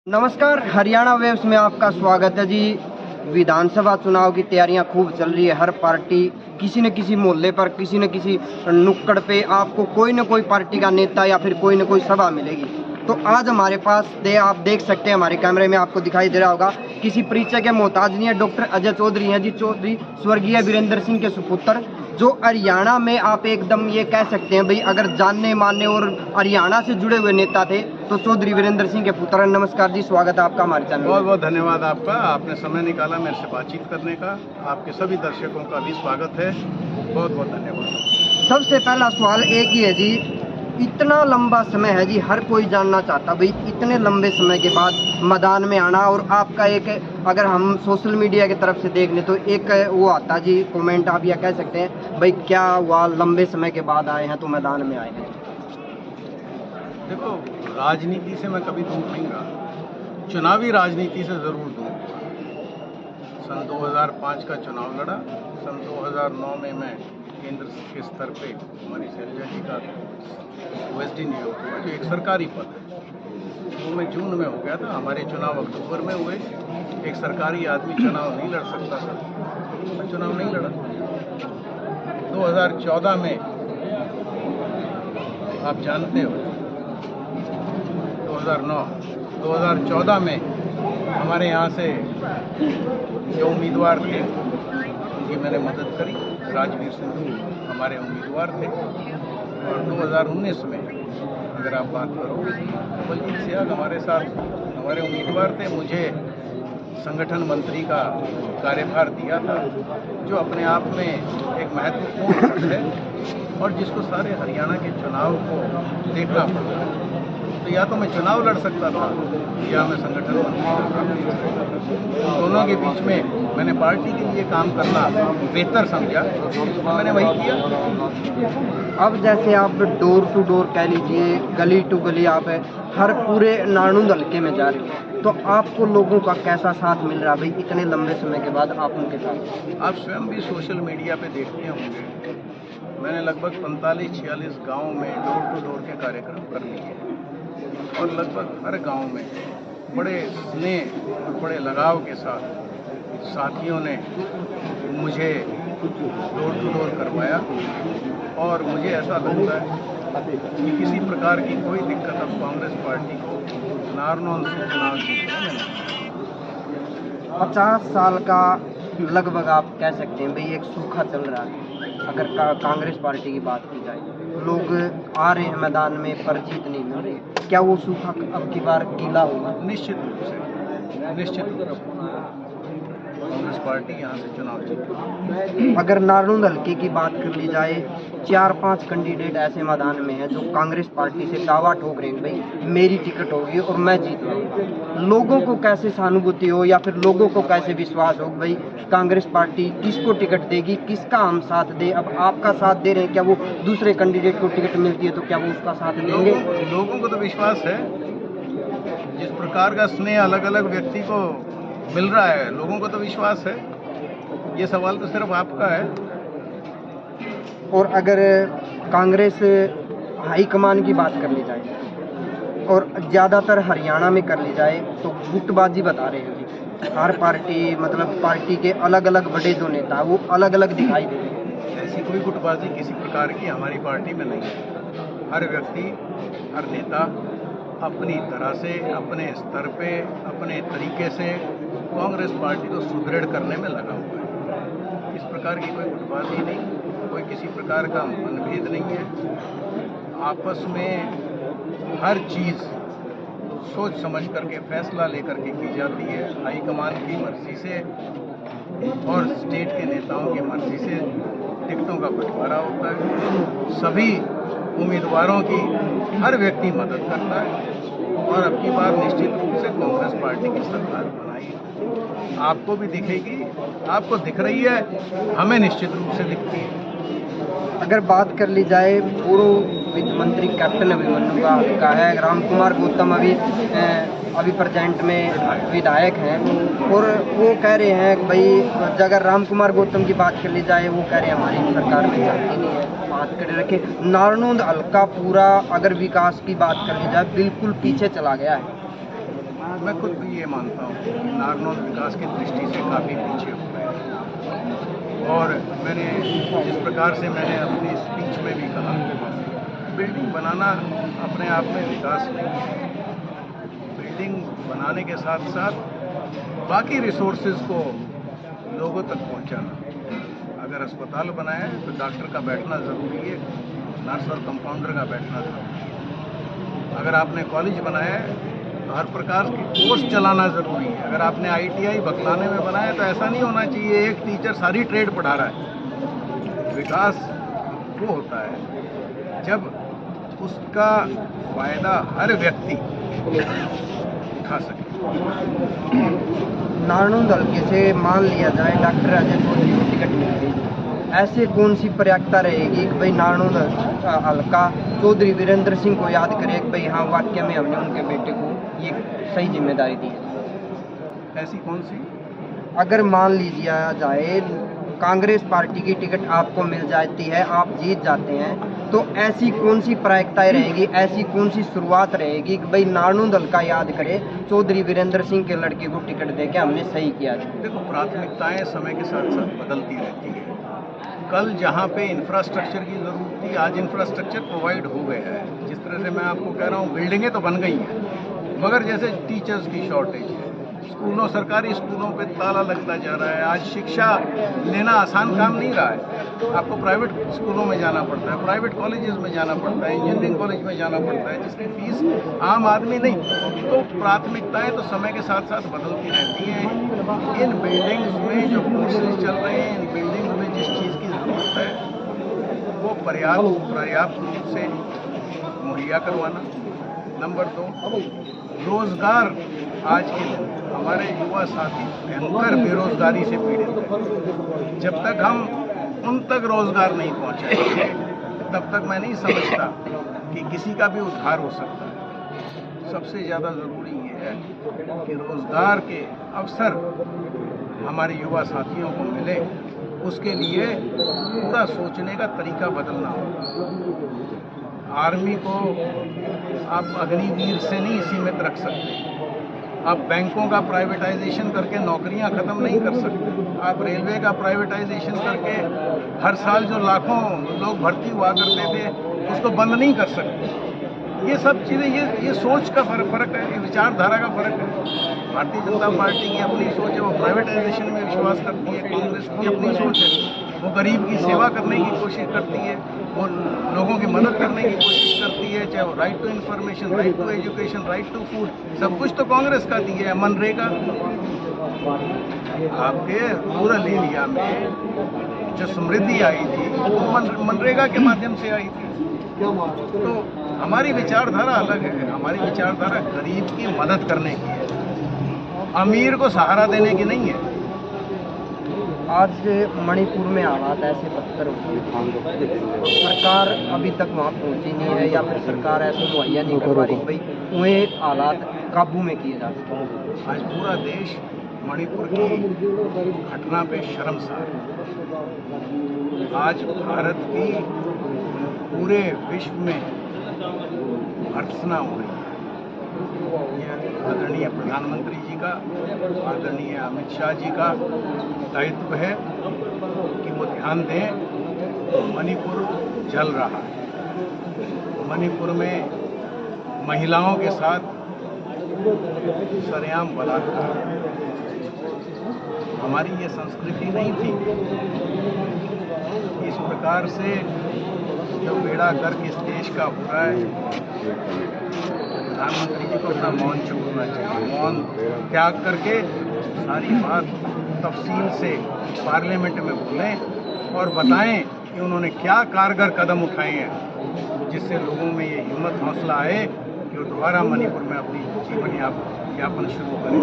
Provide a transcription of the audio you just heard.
नमस्कार, हरियाणा वेव्स में आपका स्वागत है जी। विधानसभा चुनाव की तैयारियां खूब चल रही है। हर पार्टी किसी न किसी मोहल्ले पर, किसी न किसी नुक्कड़ पे आपको कोई न कोई पार्टी का नेता या फिर कोई न कोई सभा मिलेगी। तो आज हमारे पास आप देख सकते हैं, हमारे कैमरे में आपको दिखाई दे रहा होगा, किसी परिचय के मोहताज नहीं है। डॉक्टर अजय चौधरी हैं जी। चौधरी स्वर्गीय वीरेंद्र सिंह के सुपुत्र, जो हरियाणा में आप एकदम ये कह सकते हैं भाई, अगर जानने मानने और हरियाणा से जुड़े हुए नेता थे तो चौधरी वीरेंद्र सिंह के पुत्र। नमस्कार जी, स्वागत है आपका हमारे चैनल में। बहुत बहुत धन्यवाद आपका, आपने समय निकाला मेरे से बातचीत करने का। आपके सभी दर्शकों का भी स्वागत है, बहुत बहुत धन्यवाद। सबसे पहला सवाल एक ही है जी, इतना लंबा समय है जी, हर कोई जानना चाहता भाई इतने लंबे समय के बाद मैदान में आना। और आपका एक, अगर हम सोशल मीडिया की तरफ से देख लें तो एक वो आता जी कमेंट, आप यह कह सकते हैं भाई क्या हुआ, लंबे समय के बाद आए हैं तो मैदान में आए हैं। देखो, राजनीति से मैं कभी दूर नहीं रहा, चुनावी राजनीति से ज़रूर दूर हुआ। सन 2005 का चुनाव लड़ा, सन 2009 में मैं केंद्र के स्तर पे हमारी शैलजा जी का OSD नियुक्त हुआ, जो एक सरकारी पद है। वो मैं जून में हो गया था, हमारे चुनाव अक्टूबर में हुए। एक सरकारी आदमी चुनाव नहीं लड़ सकता था, मैं चुनाव नहीं लड़ा। 2014 में आप जानते हो, 2014 में हमारे यहाँ से जो उम्मीदवार थे उनकी मैंने मदद करी। राजवीर सिंह हमारे उम्मीदवार थे। और 2019 में अगर आप बात करोगे तो बलजीत सिंह हमारे साथ हमारे उम्मीदवार थे। मुझे संगठन मंत्री का कार्यभार दिया था, जो अपने आप में एक महत्वपूर्ण पद है और जिसको सारे हरियाणा के चुनाव को देखना पड़ता है। तो या तो मैं चुनाव लड़ सकता था या मैं संगठन मंत्री कर सकता था। दोनों के बीच में मैंने पार्टी के लिए काम करना बेहतर समझा, तो मैंने वही किया। अब जैसे आप डोर टू डोर कह लीजिए, गली टू गली आप हर पूरे नारनौंद हल्के में जा रहे हैं, तो आपको लोगों का कैसा साथ मिल रहा है भाई इतने लंबे समय के बाद आप उनके साथ? आप स्वयं भी सोशल मीडिया पे देखते होंगे, मैंने लगभग 45-46 गाँव में डोर टू डोर के कार्यक्रम कर लिए और लगभग हर गांव में बड़े स्नेह और बड़े लगाव के साथ साथियों ने मुझे डोर टू डोर करवाया। और मुझे ऐसा लगता है कि किसी प्रकार की कोई दिक्कत अब कांग्रेस पार्टी को नारनौंद से चुनाव जीतने में नहीं। 50 साल का लगभग आप कह सकते हैं भाई एक सूखा चल रहा है। अगर कांग्रेस पार्टी की बात की जाए, लोग आ रहे हैं मैदान में पर जीत नहीं मिल रही, क्या वो सूखा अब की बार गीला होगा? निश्चित रूप से कांग्रेस पार्टी यहाँ से चुनाव जीतेगी। अगर नारनौंद हल्के की बात कर ली जाए, 4-5 कैंडिडेट ऐसे मैदान में हैं जो कांग्रेस पार्टी से दावा ठोक रहे हैं भाई मेरी टिकट होगी और मैं जीत लूँगा। लोगों को कैसे सहानुभूति हो या फिर लोगों को कैसे विश्वास हो भाई कांग्रेस पार्टी किसको टिकट देगी, किसका हम साथ दे? अब आपका साथ दे रहे हैं, क्या वो दूसरे कैंडिडेट को टिकट मिलती है तो क्या वो उसका साथ देंगे? लोगों को तो विश्वास है। जिस प्रकार का स्नेह अलग अलग व्यक्ति को मिल रहा है, लोगों को तो विश्वास है। ये सवाल तो सिर्फ आपका है। और अगर कांग्रेस हाईकमान की बात कर ली जाए और ज़्यादातर हरियाणा में कर ली जाए तो गुटबाजी बता रहे हैं जी। हर पार्टी, मतलब पार्टी के अलग अलग बड़े जो नेता वो अलग अलग दिखाई दे रहे हैं। ऐसी कोई गुटबाजी किसी प्रकार की हमारी पार्टी में नहीं है। हर व्यक्ति, हर नेता अपनी तरह से, अपने स्तर पे, अपने तरीके से कांग्रेस पार्टी को सुदृढ़ करने में लगा हुआ है। इस प्रकार की कोई गुटबाजी नहीं, कोई किसी प्रकार का मनभेद नहीं है। आपस में हर चीज़ सोच समझ करके फैसला लेकर के की जाती है। हाईकमान की मर्जी से और स्टेट के नेताओं की मर्जी से टिकटों का बंटवारा होता है। सभी उम्मीदवारों की हर व्यक्ति मदद करता है और अब की बार निश्चित रूप से कांग्रेस पार्टी की सरकार बनाई। आपको भी दिखेगी, आपको दिख रही है, हमें निश्चित रूप से दिखती है। अगर बात कर ली जाए, पूर्व वित्त मंत्री कैप्टन अभिमन्यु का है, रामकुमार गौतम अभी प्रेजेंट में विधायक हैं और वो कह रहे हैं कि भाई अगर रामकुमार गौतम की बात कर ली जाए, वो कह रहे हैं हमारी सरकार में चलती नहीं है। बात कर रखे नारनौंद हल्का पूरा अगर विकास की बात कर ली जाए बिल्कुल पीछे चला गया है। मैं खुद भी ये मानता हूँ कि नारनौल विकास की दृष्टि से काफ़ी पीछे हो गए हैं। और मैंने जिस प्रकार से मैंने अपनी स्पीच में भी कहा, बिल्डिंग बनाना अपने आप में विकास नहीं है। बिल्डिंग बनाने के साथ साथ बाकी रिसोर्सेज को लोगों तक पहुंचाना। अगर अस्पताल बनाया है तो डॉक्टर का बैठना ज़रूरी है, नर्स और कंपाउंडर का बैठना ज़रूरी है। अगर आपने कॉलेज बनाया है तो हर प्रकार के कोर्स चलाना ज़रूरी है। अगर आपने ITI बकलाने में बनाया तो ऐसा नहीं होना चाहिए एक टीचर सारी ट्रेड पढ़ा रहा है। विकास वो होता है जब उसका फ़ायदा हर व्यक्ति उठा सके। नारनौल हल्के से मान लिया जाए डॉक्टर अजय चौधरी को टिकट मिल गई, ऐसे कौन सी प्रयागता रहेगी कि भाई नारनौल हल्का चौधरी वीरेंद्र सिंह को याद करे कि भाई हाँ वाकई में हमने उनके बेटे को ये सही जिम्मेदारी दी है? ऐसी कौन सी? अगर मान लीजिए जाए कांग्रेस पार्टी की टिकट आपको मिल जाती है, आप जीत जाते हैं, तो ऐसी कौन सी प्रायिकताएं रहेगी, ऐसी कौन सी शुरुआत रहेगी कि भाई नारनौल हल्का याद करे चौधरी वीरेंद्र सिंह के लड़के को टिकट देके हमने सही किया? देखो, प्राथमिकताएं समय के साथ साथ बदलती रहती है। कल जहाँ पे इंफ्रास्ट्रक्चर की ज़रूरत थी, आज इंफ्रास्ट्रक्चर प्रोवाइड हो गया है। जिस तरह से मैं आपको कह रहा हूँ, बिल्डिंगें तो बन गई हैं, मगर जैसे टीचर्स की शॉर्टेज है, स्कूलों सरकारी स्कूलों पे ताला लगता जा रहा है। आज शिक्षा लेना आसान काम नहीं रहा है। आपको प्राइवेट स्कूलों में जाना पड़ता है, प्राइवेट कॉलेजेस में जाना पड़ता है, इंजीनियरिंग कॉलेज में जाना पड़ता है, जिसकी फीस आम आदमी नहीं। तो प्राथमिकताएं तो समय के साथ साथ बदलती रहती हैं। इन बिल्डिंग्स में जो कोर्सेज चल रहे हैं, इन बिल्डिंग्स में जिस चीज़ की ज़रूरत है वो पर्याप्त रूप से मुहैया करवाना। नंबर 2, रोजगार। आज के दिन हमारे युवा साथी भयंकर बेरोजगारी से पीड़ित हैं। जब तक हम उन तक रोजगार नहीं पहुंचाएंगे तब तक मैं नहीं समझता कि किसी का भी उद्धार हो सकता है। सबसे ज़्यादा ज़रूरी ये है कि रोजगार के अवसर हमारे युवा साथियों को मिले। उसके लिए पूरा सोचने का तरीका बदलना होगा। आर्मी को आप अग्निवीर से नहीं सीमित रख सकते। आप बैंकों का प्राइवेटाइजेशन करके नौकरियां ख़त्म नहीं कर सकते। आप रेलवे का प्राइवेटाइजेशन करके हर साल जो लाखों लोग भर्ती हुआ करते थे उसको बंद नहीं कर सकते। ये सब चीज़ें, ये सोच का फ़र्क है, ये विचारधारा का फ़र्क है। भारतीय जनता पार्टी की अपनी सोच है, वो प्राइवेटाइजेशन में विश्वास करती है। कांग्रेस की अपनी सोच है, वो गरीब की सेवा करने की कोशिश करती है, वो लोगों की मदद करने की कोशिश करती है। चाहे वो right to information, right to education, right to food, सब कुछ तो कांग्रेस का दी है। मनरेगा, आपके रूरल एरिया में जो समृद्धि आई थी वो मनरेगा के माध्यम से आई थी। तो हमारी विचारधारा अलग है। हमारी विचारधारा गरीब की मदद करने की है, अमीर को सहारा देने की नहीं है। आज मणिपुर में हालात ऐसे बदतर हो गए, सरकार अभी तक वहाँ पहुँची नहीं है, या फिर सरकार ऐसे मुहैया नहीं करवा रही भाई उन्हें हालात काबू में किए जा सकें। आज पूरा देश मणिपुर की घटना पे शर्मसार है। आज भारत की पूरे विश्व में भर्त्सना हो रही है। यह आदरणीय प्रधानमंत्री जी का, आदरणीय अमित शाह जी का दायित्व है कि वो ध्यान दें। मणिपुर जल रहा है। मणिपुर में महिलाओं के साथ सरेआम बलात्कार। हमारी ये संस्कृति नहीं थी। इस प्रकार से जो बेड़ा गर्क इस देश का हो रहा है, प्रधानमंत्री जी को अपना मौन छोड़ना चाहिए। मौन त्याग करके सारी बात तफसील से पार्लियामेंट में बोलें और बताएं कि उन्होंने क्या कारगर कदम उठाए हैं, जिससे लोगों में ये हिम्मत हौसला आए कि वो दोबारा मणिपुर में अपनी जीवन यापन शुरू करें।